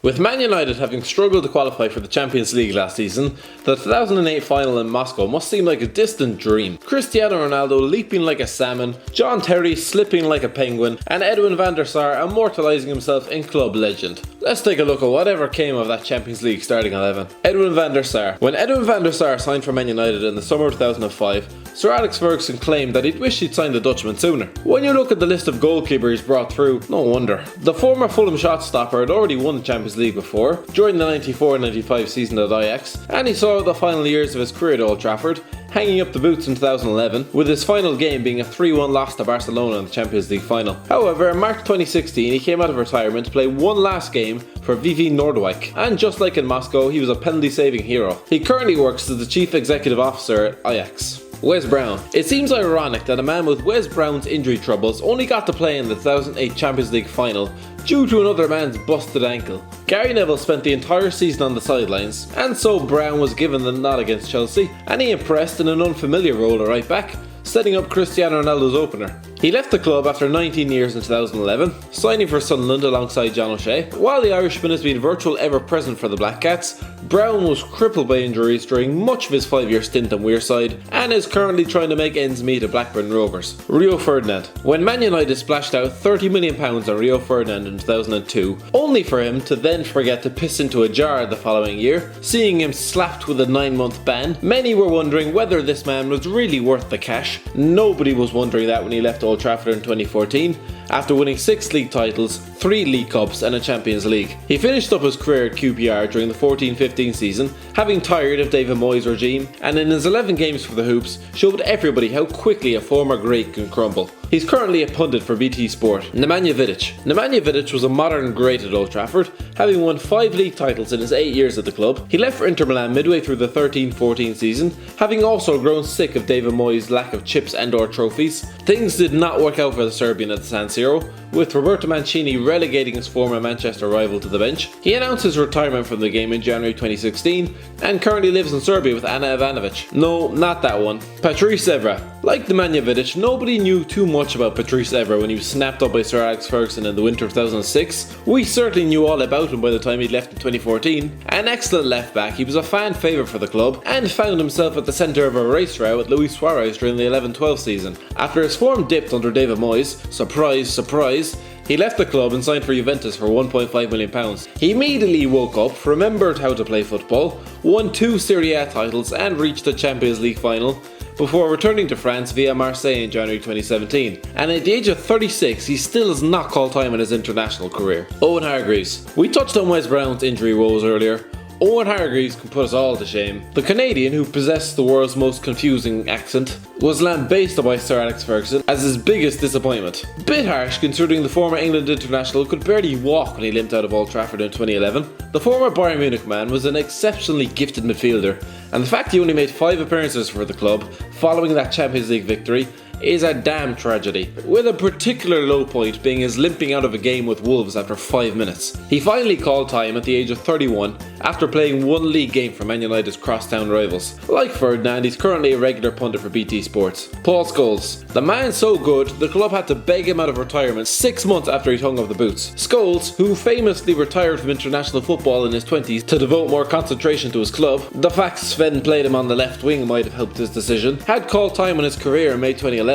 With Man United having struggled to qualify for the Champions League last season, the 2008 final in Moscow must seem like a distant dream. Cristiano Ronaldo leaping like a salmon, John Terry slipping like a penguin, and Edwin van der Sar immortalising himself in club legend. Let's take a look at whatever came of that Champions League starting 11. Edwin van der Sar. When Edwin van der Sar signed for Man United in the summer of 2005, Sir Alex Ferguson claimed that he'd wished he'd signed the Dutchman sooner. When you look at the list of goalkeepers brought through, no wonder. The former Fulham shot stopper had already won the Champions League before, during the 94-95 season at Ajax, and he saw the final years of his career at Old Trafford, hanging up the boots in 2011, with his final game being a 3-1 loss to Barcelona in the Champions League final. However, in March 2016 he came out of retirement to play one last game for VV Noordwijk, and just like in Moscow, he was a penalty-saving hero. He currently works as the Chief Executive Officer at Ajax. Wes Brown. It seems ironic that a man with Wes Brown's injury troubles only got to play in the 2008 Champions League final due to another man's busted ankle. Gary Neville spent the entire season on the sidelines, and so Brown was given the nod against Chelsea, and he impressed in an unfamiliar role at right back, setting up Cristiano Ronaldo's opener. He left the club after 19 years in 2011, signing for Sunderland alongside John O'Shea. While the Irishman has been virtual ever-present for the Black Cats, Brown was crippled by injuries during much of his 5-year stint on Wearside and is currently trying to make ends meet at Blackburn Rovers. Rio Ferdinand. When Man United splashed out £30 million on Rio Ferdinand in 2002, only for him to then forget to piss into a jar the following year, seeing him slapped with a 9-month ban, many were wondering whether this man was really worth the cash. Nobody was wondering that when he left Old Trafford in 2014, after winning 6 league titles, 3 League Cups and a Champions League. He finished up his career at QPR during the 14-15 season, having tired of David Moyes' regime, and in his 11 games for the Hoops showed everybody how quickly a former great can crumble. He's currently a pundit for BT Sport. Nemanja Vidic. Nemanja Vidic was a modern great at Old Trafford, having won 5 league titles in his 8 years at the club. He left for Inter Milan midway through the 13-14 season, having also grown sick of David Moyes' lack of chips and/or trophies. Things did not work out for the Serbian at the San Siro, with Roberto Mancini relegating his former Manchester rival to the bench. He announced his retirement from the game in January 2016 and currently lives in Serbia with Ana Ivanovic. No, not that one. Patrice Evra. Like Nemanja Vidic, nobody knew too much about Patrice Evra when he was snapped up by Sir Alex Ferguson in the winter of 2006. We certainly knew all about him by the time he'd left in 2014. An excellent left back, he was a fan favourite for the club and found himself at the centre of a race row with Luis Suarez during the 11-12 season. After his form dipped under David Moyes, surprise, surprise, he left the club and signed for Juventus for £1.5 million. He immediately woke up, remembered how to play football, won 2 Serie A titles and reached the Champions League final, before returning to France via Marseille in January 2017. And at the age of 36, he still has not called time in his international career. Owen Hargreaves. We touched on Wes Brown's injury woes earlier. Owen Hargreaves can put us all to shame. The Canadian, who possessed the world's most confusing accent, was lambasted by Sir Alex Ferguson as his biggest disappointment. Bit harsh considering the former England international could barely walk when he limped out of Old Trafford in 2011. The former Bayern Munich man was an exceptionally gifted midfielder, and the fact he only made 5 appearances for the club following that Champions League victory is a damn tragedy, with a particular low point being his limping out of a game with Wolves after 5 minutes. He finally called time at the age of 31 after playing 1 league game for Man United's crosstown rivals. Like Ferdinand, he's currently a regular pundit for BT Sports. Paul Scholes. The man's so good, the club had to beg him out of retirement 6 months after he'd hung up the boots. Scholes, who famously retired from international football in his 20s to devote more concentration to his club, the fact Sven played him on the left wing might have helped his decision, had called time on his career in May 2011,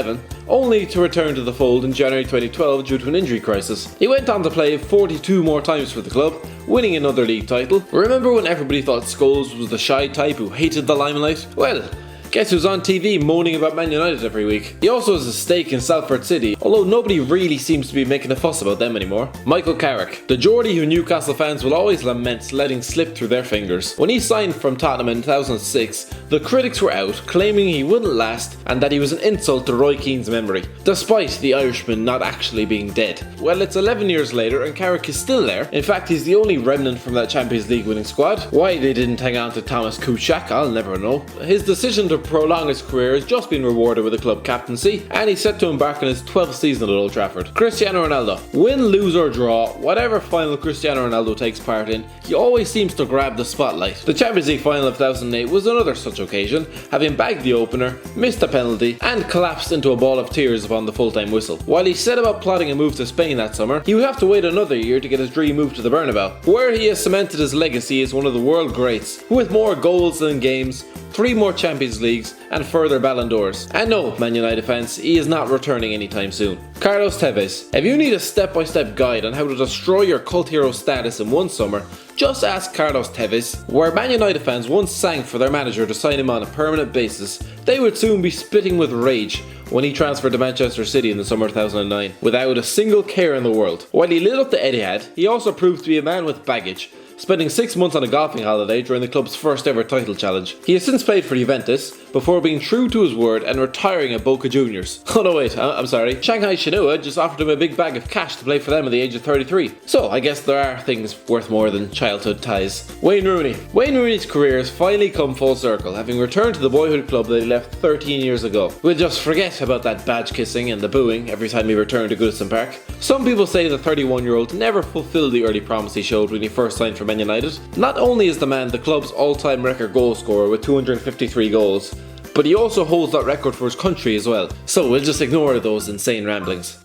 only to return to the fold in January 2012 due to an injury crisis. He went on to play 42 more times for the club, winning another league title. Remember when everybody thought Scholes was the shy type who hated the limelight? Well, guess who's on TV moaning about Man United every week? He also has a stake in Salford City, although nobody really seems to be making a fuss about them anymore. Michael Carrick. The Geordie who Newcastle fans will always lament letting slip through their fingers. When he signed from Tottenham in 2006, the critics were out claiming he wouldn't last and that he was an insult to Roy Keane's memory, despite the Irishman not actually being dead. Well, it's 11 years later and Carrick is still there. In fact, he's the only remnant from that Champions League winning squad. Why they didn't hang on to Thomas Kuchak, I'll never know. His decision to prolong his career has just been rewarded with a club captaincy, and he's set to embark on his 12th season at Old Trafford. Cristiano Ronaldo. Win, lose or draw, whatever final Cristiano Ronaldo takes part in, he always seems to grab the spotlight. The Champions League final of 2008 was another such occasion, having bagged the opener, missed a penalty, and collapsed into a ball of tears upon the full-time whistle. While he set about plotting a move to Spain that summer, he would have to wait another year to get his dream move to the Bernabeu, where he has cemented his legacy as one of the world greats, with more goals than games, 3 more Champions Leagues, and further Ballon d'Ors. And no, Man United fans, he is not returning anytime soon. Carlos Tevez. If you need a step-by-step guide on how to destroy your cult hero status in one summer, just ask Carlos Tevez. Where Man United fans once sang for their manager to sign him on a permanent basis, they would soon be spitting with rage when he transferred to Manchester City in the summer of 2009, without a single care in the world. While he lit up the Etihad, he also proved to be a man with baggage, spending 6 months on a golfing holiday during the club's first ever title challenge. He has since played for Juventus, before being true to his word and retiring at Boca Juniors. Oh no wait, I'm sorry. Shanghai Shenhua just offered him a big bag of cash to play for them at the age of 33. So I guess there are things worth more than childhood ties. Wayne Rooney. Wayne Rooney's career has finally come full circle, having returned to the boyhood club that he left 13 years ago. We'll just forget about that badge kissing and the booing every time he returned to Goodison Park. Some people say the 31-year-old never fulfilled the early promise he showed when he first signed for Man United. Not only is the man the club's all-time record goal scorer with 253 goals, but he also holds that record for his country as well. So we'll just ignore those insane ramblings.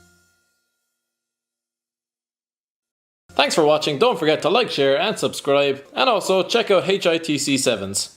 Thanks for watching. Don't forget to like, share and subscribe, and also check out HITC 7s.